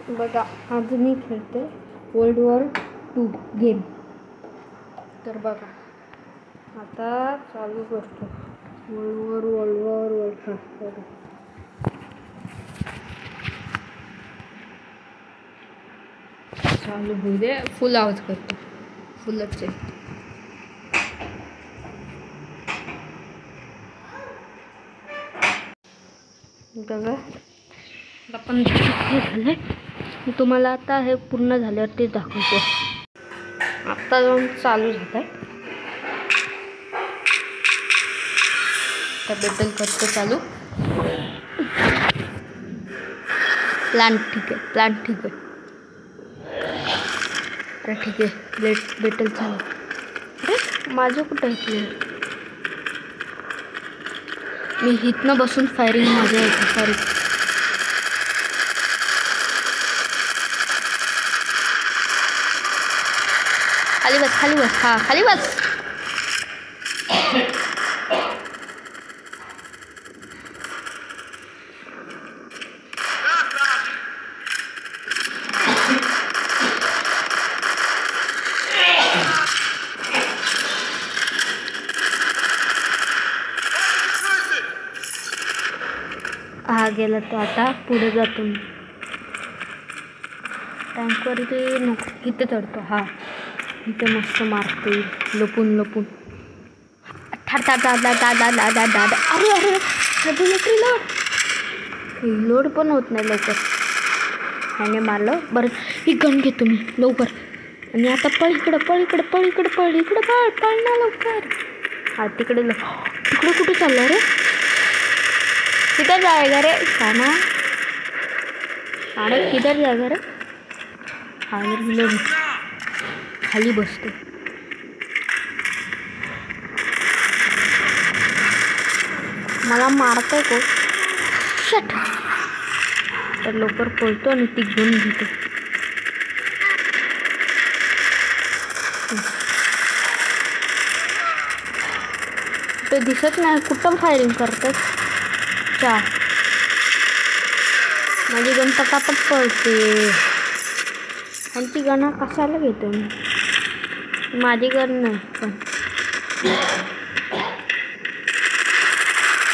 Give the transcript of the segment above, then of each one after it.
बघा आज मी खेळते वर्ल्ड वॉर 2 गेम. तर बघा आता चालू करतो वर्ल्ड वॉर चालू होऊ दे. फुल आवाज करतो, फुलच आहे. बघा आपण हे झालं, मी तुम्हाला आता हे पूर्ण झाल्यावर ते दाखवतो. आता जाऊन चालू झालं आहे. आता बॅटल करतो चालू. प्लांट ठीक आहे. अरे ठीक आहे, बॅटल चालू. अरे माझं कुठं आहे? मी इथनं बसून फायरिंग माझं आहे. सॉरी, खाली बस. हा खाली बस. हा गेला तो. आता पुढे जातो मी. टँकवरती नको, इथे चढतो. हा इथे मस्त मारतो लपून. अरे लोड पण होत नाही लवकर. ह्याने मारलं. बरं ही गन घेतो मी लवकर. आणि आता पळ इकडं पळ ना लवकर. हा तिकडे कुठे चाललं रे? किधर जाएगा रे साना? अरे किधर जाएगा रे? खाली बसतो. मला मारतोय को शट. तर लवकर पळतो आणि ती घेऊन घेतो. ते दिसत नाही कुठं फायरिंग करतात. माझी गण पटापट पळते. त्यांची गणा कशाला घेतो मी? माझी गण नाही पण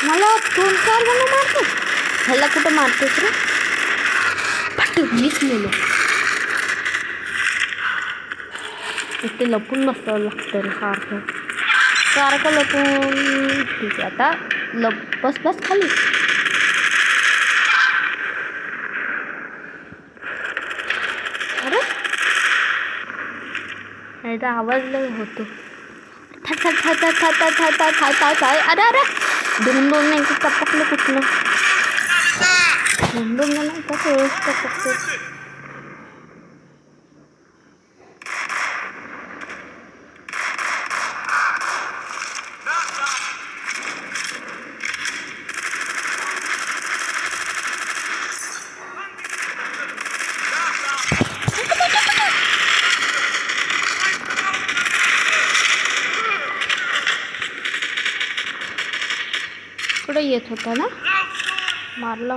मला 2-4 जण मारतो. ह्याला कुठं मारतोस रे? मीच नेलो. इथे लपून बसावं लागतं रे सारखं लपून. ठीक आहे, आता बस खाली. अरे याचा आवाज लय होतो. अरे दोन नाही टपकलं कुठलं. दोन नाही टपकतो. पुढे येत होता ना, मारला.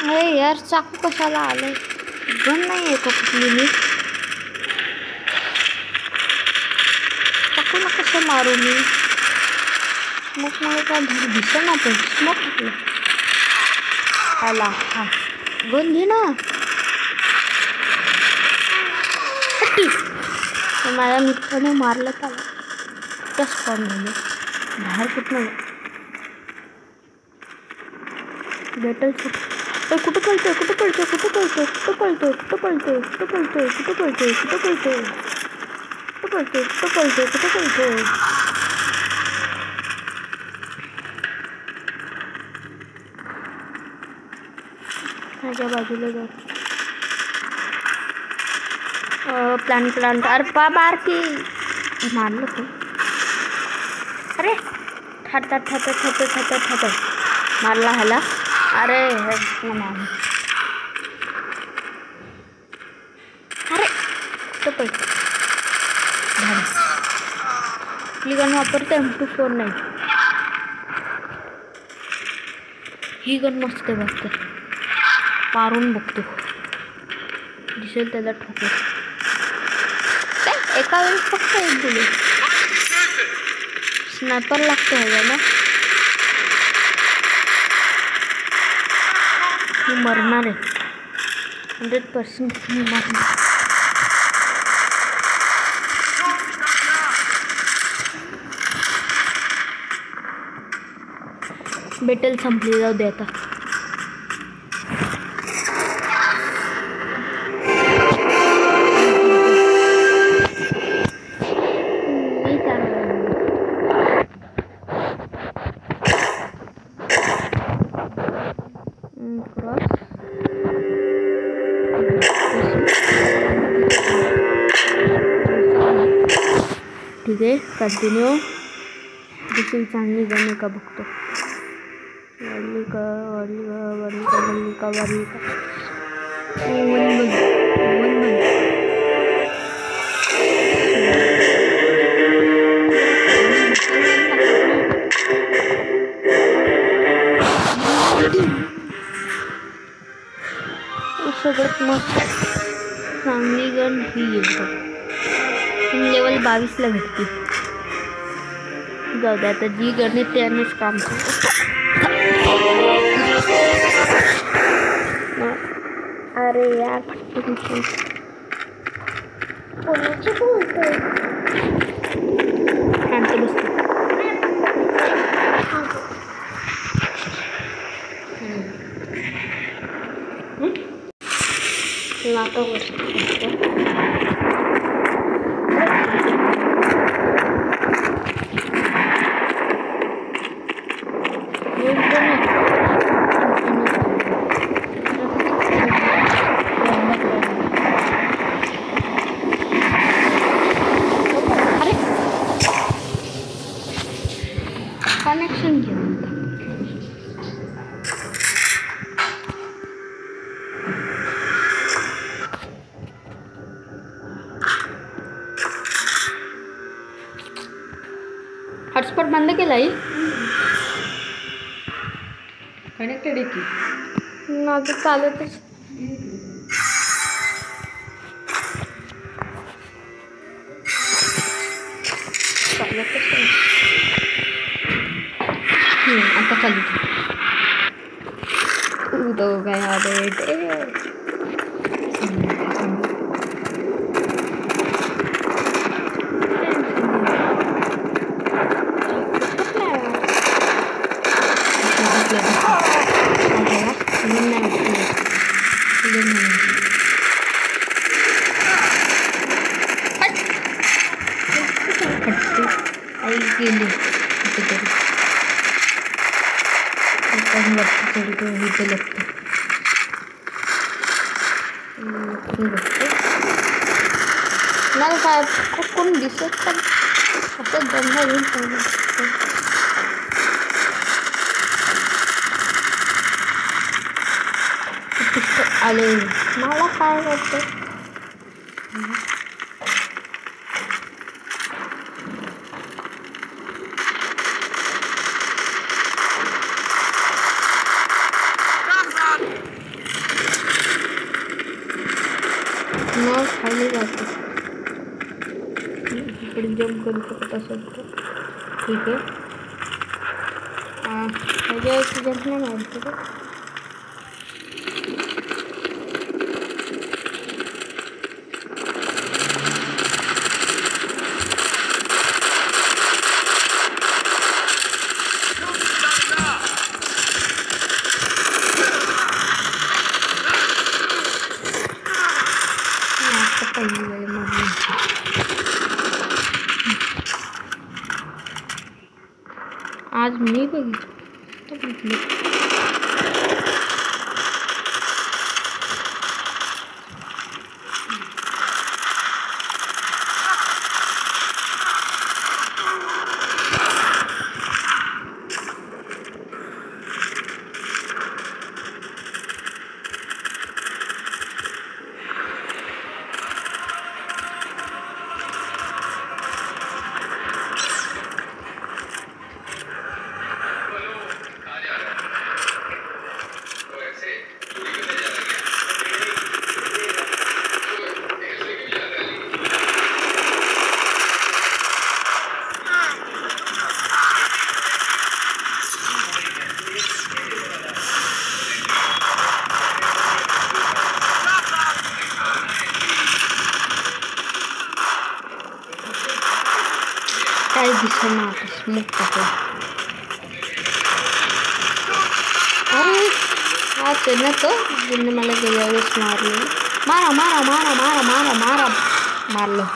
अरे यार चाकू कशाला आलं? गन नाही आहे का कुठली? मी चाकूला कसं मारू मी? स्मोक मला काय दिसत ना. पण स्मोक आला. हा गन घे ना. माझ्या मित्राने मारलं त्याला. जास्त कॉम झालं. बाहेर कुठं बॅटल कुठं पळतोय. माझ्या बाजूला जा. प्लांट. अरे बार की मारलं तू. अरे ठाट मारला ह्याला. अरे अरे कुठली गन वापरते M24 नाही. ही गन मस्त आहे बघते. मारून बघतो दिसेल त्याला ठोकेल. एका वेळेस फक्त एक बुलेट. स्नायपर लागतो ह्याला. मी मरणार आहे 100% मी मरणार. बेटल संपली जाऊ दे आता. ठीक आहे कंटिन्यू. दुसरी चांगली गाणी का बघतो. सगळ्यात मस्त चांगली गन ही येतो. लेवल 22ला भेटते. जाऊ दे आता जी गण त्यानेच काम करतो. अरे यार फटके कोणाची बोलतोय. शांत बसतो. नाका बसतो. कनेक्शन घेऊन हॉटस्पॉट बंद केला आहे. कनेक्टेड आहे की माझं चालतच. आता चालू तो गया बेटे. मला साहेब कोण दिसत पण असं गंध घेऊन आले. मला काय वाटतं खाली जातो. इकडे जंप करू शकत असेल तर ठीक आहे. ह्याच्यावरती जंप नाही मारतो. आज मी बघितलं काही दिसेना आता स्मोक टाकला. अरे हाच आहे ना तो ज्यांनी मला गेल्या वेळेस मारले. मारा मारा मारा मारा मारा मारा मारलं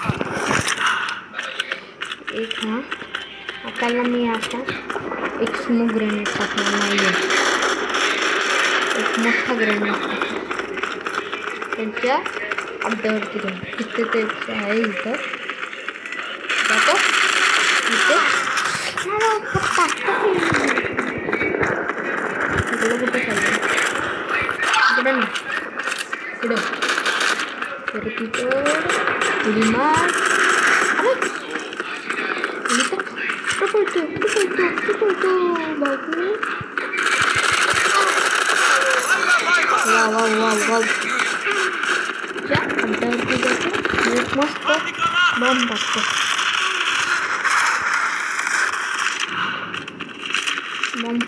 एक. हां त्याला मी आता एक स्मोक ग्रेनेड टाकणार नाही आहे. एक मोठा ग्रेनेड टाकला त्यांच्या अड्ड्यावरती जाऊन. तिथे तेच आहे इथं जातो इथे इकडं कुठं चालतं इकडं ना इकडं तर तिथं उडी मार. अरे पळतो बाजू. वा वा वा वा त्या अड्ड्यावरती जातो एक मस्त बॉम्ब टाकतो. बॉम्ब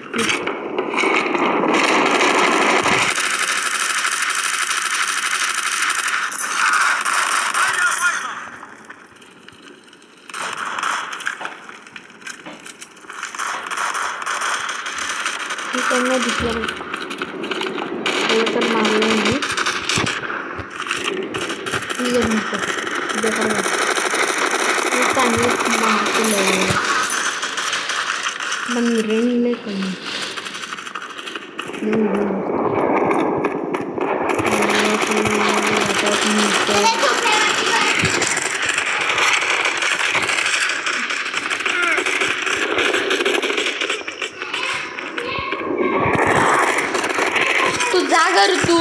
त्यांना दिसलं तर मारलं नाही. चांगलं मारते पण रेंज नाही कमी. तू जागर तू